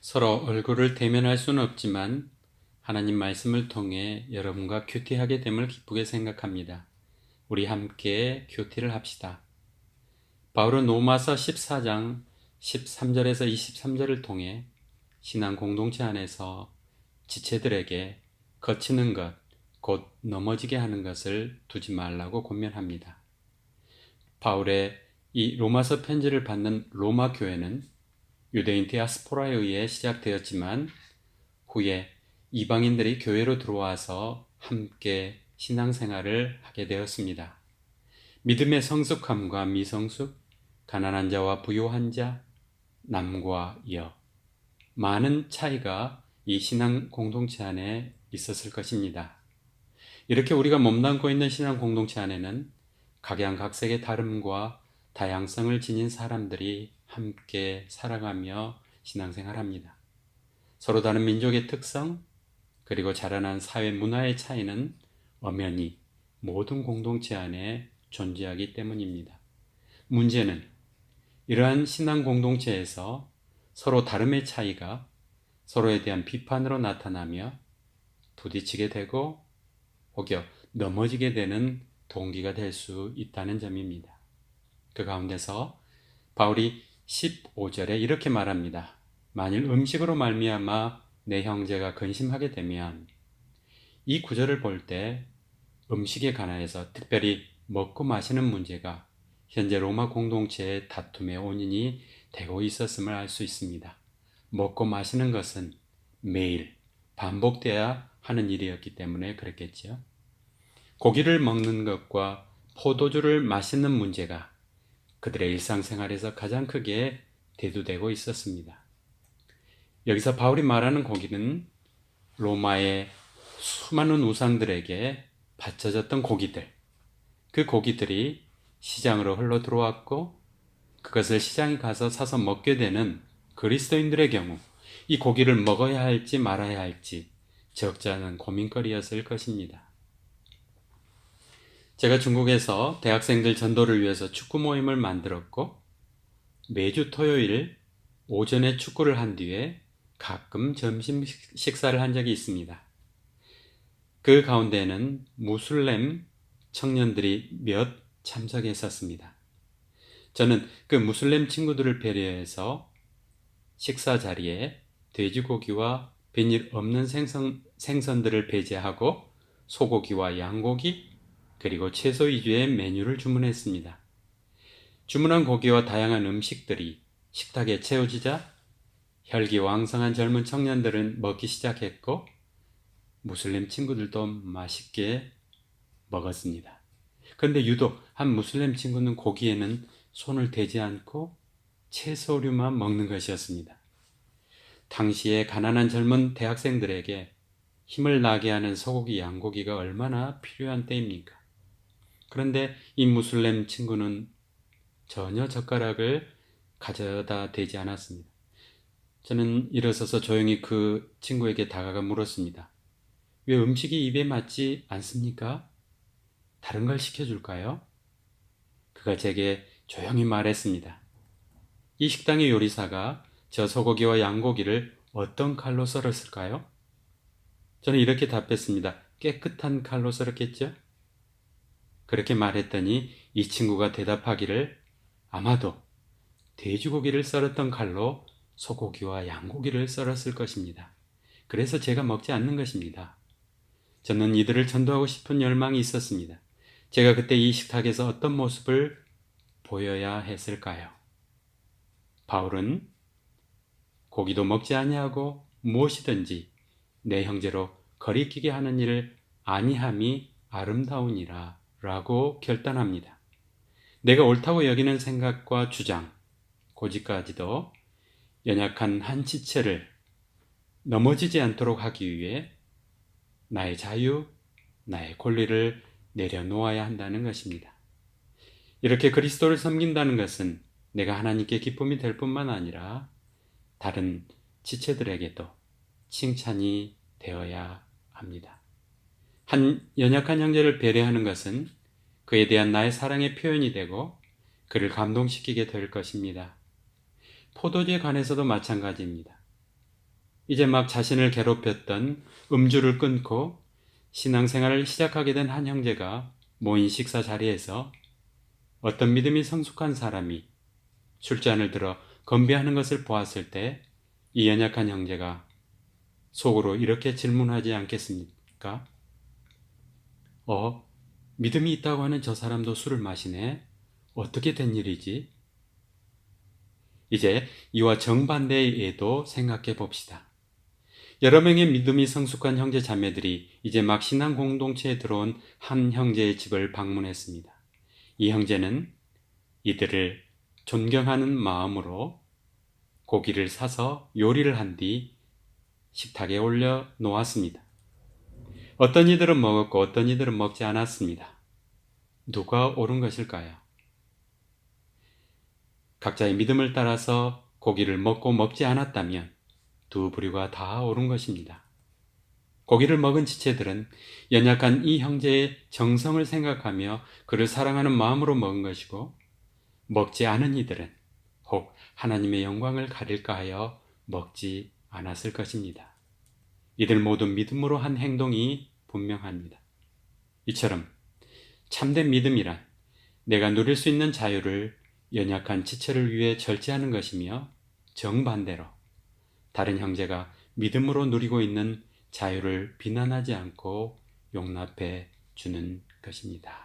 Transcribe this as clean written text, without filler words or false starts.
서로 얼굴을 대면할 수는 없지만 하나님 말씀을 통해 여러분과 큐티하게 됨을 기쁘게 생각합니다. 우리 함께 큐티를 합시다. 바울은 로마서 14장 13절에서 23절을 통해 신앙 공동체 안에서 지체들에게 거치는 것, 곧 넘어지게 하는 것을 두지 말라고 권면합니다. 바울의 이 로마서 편지를 받는 로마 교회는 유대인 디아스포라에 의해 시작되었지만 후에 이방인들이 교회로 들어와서 함께 신앙생활을 하게 되었습니다. 믿음의 성숙함과 미성숙, 가난한 자와 부유한 자, 남과 여, 많은 차이가 이 신앙 공동체 안에 있었을 것입니다. 이렇게 우리가 몸담고 있는 신앙 공동체 안에는 각양각색의 다름과 다양성을 지닌 사람들이 함께 살아가며 신앙생활합니다. 서로 다른 민족의 특성, 그리고 자라난 사회 문화의 차이는 엄연히 모든 공동체 안에 존재하기 때문입니다. 문제는 이러한 신앙 공동체에서 서로 다름의 차이가 서로에 대한 비판으로 나타나며 부딪히게 되고 혹여 넘어지게 되는 동기가 될 수 있다는 점입니다. 그 가운데서 바울이 15절에 이렇게 말합니다. 만일 음식으로 말미암아 내 형제가 근심하게 되면, 이 구절을 볼 때 음식에 관하여서 특별히 먹고 마시는 문제가 현재 로마 공동체의 다툼의 원인이 되고 있었음을 알 수 있습니다. 먹고 마시는 것은 매일 반복돼야 하는 일이었기 때문에 그랬겠지요. 고기를 먹는 것과 포도주를 마시는 문제가 그들의 일상생활에서 가장 크게 대두되고 있었습니다. 여기서 바울이 말하는 고기는 로마의 수많은 우상들에게 바쳐졌던 고기들, 그 고기들이 시장으로 흘러 들어왔고 그것을 시장에 가서 사서 먹게 되는 그리스도인들의 경우 이 고기를 먹어야 할지 말아야 할지 적지 않은 고민거리였을 것입니다. 제가 중국에서 대학생들 전도를 위해서 축구 모임을 만들었고 매주 토요일 오전에 축구를 한 뒤에 가끔 점심 식사를 한 적이 있습니다. 그 가운데는 무슬림 청년들이 몇 참석했었습니다. 저는 그 무슬림 친구들을 배려해서 식사 자리에 돼지고기와 비닐 없는 생선들을 배제하고 소고기와 양고기 그리고 채소 위주의 메뉴를 주문했습니다. 주문한 고기와 다양한 음식들이 식탁에 채워지자 혈기왕성한 젊은 청년들은 먹기 시작했고 무슬림 친구들도 맛있게 먹었습니다. 그런데 유독 한 무슬림 친구는 고기에는 손을 대지 않고 채소류만 먹는 것이었습니다. 당시에 가난한 젊은 대학생들에게 힘을 나게 하는 소고기, 양고기가 얼마나 필요한 때입니까? 그런데 이 무슬림 친구는 전혀 젓가락을 가져다 대지 않았습니다. 저는 일어서서 조용히 그 친구에게 다가가 물었습니다. 왜 음식이 입에 맞지 않습니까? 다른 걸 시켜줄까요? 그가 제게 조용히 말했습니다. 이 식당의 요리사가 저 소고기와 양고기를 어떤 칼로 썰었을까요? 저는 이렇게 답했습니다. 깨끗한 칼로 썰었겠죠? 그렇게 말했더니 이 친구가 대답하기를 아마도 돼지고기를 썰었던 칼로 소고기와 양고기를 썰었을 것입니다. 그래서 제가 먹지 않는 것입니다. 저는 이들을 전도하고 싶은 열망이 있었습니다. 제가 그때 이 식탁에서 어떤 모습을 보여야 했을까요? 바울은 고기도 먹지 아니하고 무엇이든지 내 형제로 거리끼게 하는 일을 아니함이 아름다우니라 라고 결단합니다. 내가 옳다고 여기는 생각과 주장, 고집까지도 연약한 한 지체를 넘어지지 않도록 하기 위해 나의 자유, 나의 권리를 내려놓아야 한다는 것입니다. 이렇게 그리스도를 섬긴다는 것은 내가 하나님께 기쁨이 될 뿐만 아니라 다른 지체들에게도 칭찬이 되어야 합니다. 한 연약한 형제를 배려하는 것은 그에 대한 나의 사랑의 표현이 되고 그를 감동시키게 될 것입니다. 포도주에 관해서도 마찬가지입니다. 이제 막 자신을 괴롭혔던 음주를 끊고 신앙생활을 시작하게 된 한 형제가 모인 식사 자리에서 어떤 믿음이 성숙한 사람이 술잔을 들어 건배하는 것을 보았을 때 이 연약한 형제가 속으로 이렇게 질문하지 않겠습니까? 믿음이 있다고 하는 저 사람도 술을 마시네? 어떻게 된 일이지? 이제 이와 정반대의 예도 생각해 봅시다. 여러 명의 믿음이 성숙한 형제 자매들이 이제 막 신앙 공동체에 들어온 한 형제의 집을 방문했습니다. 이 형제는 이들을 존경하는 마음으로 고기를 사서 요리를 한 뒤 식탁에 올려 놓았습니다. 어떤 이들은 먹었고 어떤 이들은 먹지 않았습니다. 누가 옳은 것일까요? 각자의 믿음을 따라서 고기를 먹고 먹지 않았다면 두 부류가 다 옳은 것입니다. 고기를 먹은 지체들은 연약한 이 형제의 정성을 생각하며 그를 사랑하는 마음으로 먹은 것이고, 먹지 않은 이들은 혹 하나님의 영광을 가릴까 하여 먹지 않았을 것입니다. 이들 모두 믿음으로 한 행동이 분명합니다. 이처럼 참된 믿음이란 내가 누릴 수 있는 자유를 연약한 지체를 위해 절제하는 것이며, 정반대로 다른 형제가 믿음으로 누리고 있는 자유를 비난하지 않고 용납해 주는 것입니다.